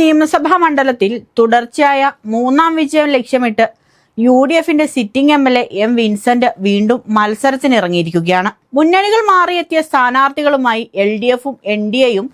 നിയമസഭാ മണ്ഡലത്തിൽ തുടർച്ചയായ മൂന്നാം വിജയം ലക്ഷ്യമിട്ട് UDFന്റെ സിറ്റിംഗ് MLA M വിൻസെന്റ് വീണ്ടും മത്സരത്തിനിറങ്ങിയിരിക്കുകയാണ്. മുന്നണികൾ മാറിയെത്തിയ സ്ഥാനാർത്ഥികളുമായി LDFും NDAയും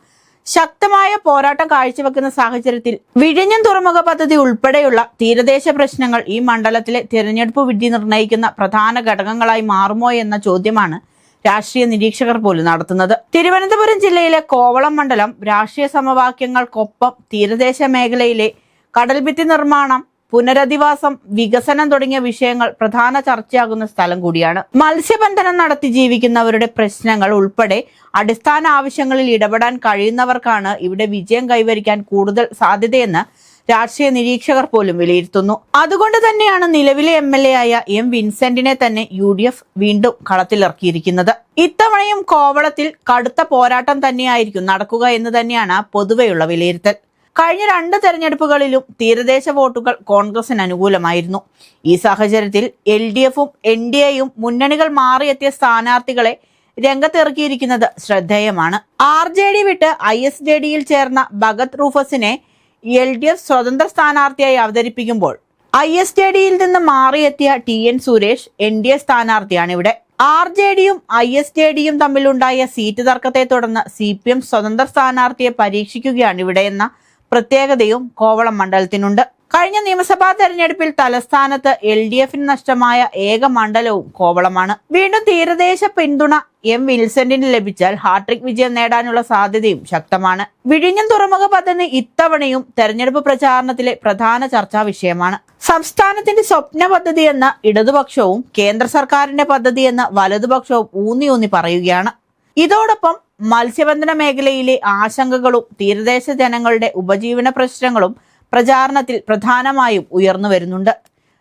ശക്തമായ പോരാട്ടം കാഴ്ചവെക്കുന്ന സാഹചര്യത്തിൽ വിഴിഞ്ഞം തുറമുഖ പദ്ധതി ഉൾപ്പെടെയുള്ള തീരദേശ പ്രശ്നങ്ങൾ ഈ മണ്ഡലത്തിലെ തിരഞ്ഞെടുപ്പ് വിധി നിർണ്ണയിക്കുന്ന പ്രധാന ഘടകങ്ങളായി മാറുമോ എന്ന ചോദ്യമാണ് രാഷ്ട്രീയ നിരീക്ഷകർ പോലും നടത്തുന്നത്. തിരുവനന്തപുരം ജില്ലയിലെ കോവളം മണ്ഡലം രാഷ്ട്രീയ സമവാക്യങ്ങൾക്കൊപ്പം തീരദേശ മേഖലയിലെ കടൽഭിത്തി നിർമ്മാണം, പുനരധിവാസം, വികസനം തുടങ്ങിയ വിഷയങ്ങൾ പ്രധാന ചർച്ചയാകുന്ന സ്ഥലം കൂടിയാണ്. മത്സ്യബന്ധനം നടത്തി ജീവിക്കുന്നവരുടെ പ്രശ്നങ്ങൾ ഉൾപ്പെടെ അടിസ്ഥാന ആവശ്യങ്ങളിൽ ഇടപെടാൻ കഴിയുന്നവർക്കാണ് ഇവിടെ വിജയം കൈവരിക്കാൻ കൂടുതൽ സാധ്യതയെന്ന് രാഷ്ട്രീയ നിരീക്ഷകർ പോലും വിലയിരുത്തുന്നു. അതുകൊണ്ട് തന്നെയാണ് നിലവിലെ MLA ആയ M വിൻസെന്റിനെ തന്നെ UDF വീണ്ടും കളത്തിലിറക്കിയിരിക്കുന്നത്. ഇത്തവണയും കോവളത്തിൽ കടുത്ത പോരാട്ടം തന്നെയായിരിക്കും നടക്കുക എന്ന് തന്നെയാണ് പൊതുവെയുള്ള വിലയിരുത്തൽ. കഴിഞ്ഞ 2 തെരഞ്ഞെടുപ്പുകളിലും തീരദേശ വോട്ടുകൾ കോൺഗ്രസിന് അനുകൂലമായിരുന്നു. ഈ സാഹചര്യത്തിൽ LDFും NDAയും മുന്നണികൾ മാറിയെത്തിയ സ്ഥാനാർത്ഥികളെ രംഗത്തിറക്കിയിരിക്കുന്നത് ശ്രദ്ധേയമാണ്. RJD വിട്ട് ISJDയിൽ ചേർന്ന ഭഗത് റൂഫസിനെ LDF സ്വതന്ത്ര സ്ഥാനാർത്ഥിയായി അവതരിപ്പിക്കുമ്പോൾ ISJDയിൽ നിന്ന് മാറിയെത്തിയ TN സുരേഷ് NDA സ്ഥാനാർത്ഥിയാണ് ഇവിടെ. RJDയും ISJDയും തമ്മിലുണ്ടായ സീറ്റ് തർക്കത്തെ തുടർന്ന് CPM സ്വതന്ത്ര സ്ഥാനാർത്ഥിയെ പരീക്ഷിക്കുകയാണ് ഇവിടെ എന്ന പ്രത്യേകതയും കോവളം മണ്ഡലത്തിനുണ്ട്. കഴിഞ്ഞ നിയമസഭാ തെരഞ്ഞെടുപ്പിൽ തലസ്ഥാനത്ത് LDFന് നഷ്ടമായ ഏക മണ്ഡലവും കോവളമാണ്. വീണ്ടും തീരദേശ പിന്തുണ M വിൻസെന്റിന് ലഭിച്ചാൽ ഹാട്രിക് വിജയം നേടാനുള്ള സാധ്യതയും ശക്തമാണ്. വിഴിഞ്ഞം തുറമുഖ പദ്ധതി ഇത്തവണയും തെരഞ്ഞെടുപ്പ് പ്രചാരണത്തിലെ പ്രധാന ചർച്ചാ വിഷയമാണ്. സംസ്ഥാനത്തിന്റെ സ്വപ്ന പദ്ധതി എന്ന ഇടതുപക്ഷവും കേന്ദ്ര സർക്കാരിന്റെ പദ്ധതി എന്ന വലതുപക്ഷവും ഊന്നി പറയുകയാണ്. ഇതോടൊപ്പം മത്സ്യബന്ധന മേഖലയിലെ ആശങ്കകളും തീരദേശ ജനങ്ങളുടെ ഉപജീവന പ്രശ്നങ്ങളും പ്രചാരണത്തിൽ പ്രധാനമായും ഉയർന്നു വരുന്നുണ്ട്.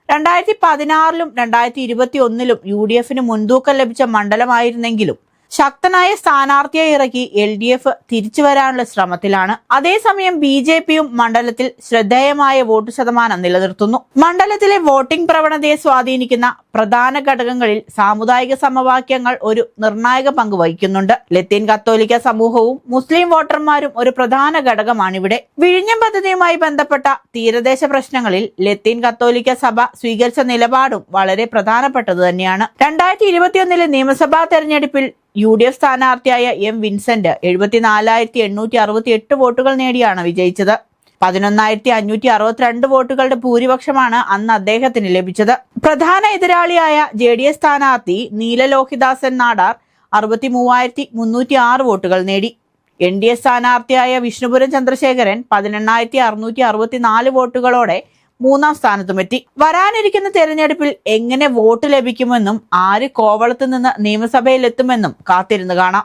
2016ലും 2021ലും UDFന് മുൻതൂക്കം ലഭിച്ച മണ്ഡലമായിരുന്നെങ്കിലും ശക്തനായ സ്ഥാനാർത്ഥിയെ ഇറക്കി LDF തിരിച്ചു വരാനുള്ള ശ്രമത്തിലാണ്. അതേസമയം BJPയും മണ്ഡലത്തിൽ ശ്രദ്ധേയമായ വോട്ട് ശതമാനം നിലനിർത്തുന്നു. മണ്ഡലത്തിലെ വോട്ടിംഗ് പ്രവണതയെ സ്വാധീനിക്കുന്ന പ്രധാന ഘടകങ്ങളിൽ സാമുദായിക സമവാക്യങ്ങൾ ഒരു നിർണായക പങ്ക് വഹിക്കുന്നുണ്ട്. ലത്തീൻ കത്തോലിക്ക സമൂഹവും മുസ്ലിം വോട്ടർമാരും ഒരു പ്രധാന ഘടകമാണിവിടെ. വിഴിഞ്ഞം പദ്ധതിയുമായി ബന്ധപ്പെട്ട തീരദേശ പ്രശ്നങ്ങളിൽ ലത്തീൻ കത്തോലിക്ക സഭ സ്വീകരിച്ച നിലപാടും വളരെ പ്രധാനപ്പെട്ടത് തന്നെയാണ്. 2021ലെ നിയമസഭാ തെരഞ്ഞെടുപ്പിൽ UDF സ്ഥാനാർത്ഥിയായ M വിൻസെന്റ് 74,868 വോട്ടുകൾ നേടിയാണ് വിജയിച്ചത്. 11,562 വോട്ടുകളുടെ ഭൂരിപക്ഷമാണ് അന്ന് അദ്ദേഹത്തിന് ലഭിച്ചത്. പ്രധാന എതിരാളിയായ JDS സ്ഥാനാർത്ഥി നീലലോഹിദാസൻ നാടാർ 63,306 വോട്ടുകൾ നേടി. NDA സ്ഥാനാർത്ഥിയായ വിഷ്ണുപുരം ചന്ദ്രശേഖരൻ 18,664 വോട്ടുകളോടെ 3ാം സ്ഥാനത്തുമെത്തി. വരാനിരിക്കുന്ന തെരഞ്ഞെടുപ്പിൽ എങ്ങനെ വോട്ട് ലഭിക്കുമെന്നും ആര് കോവളത്ത് നിന്ന് നിയമസഭയിലെത്തുമെന്നും കാത്തിരുന്ന് കാണാം.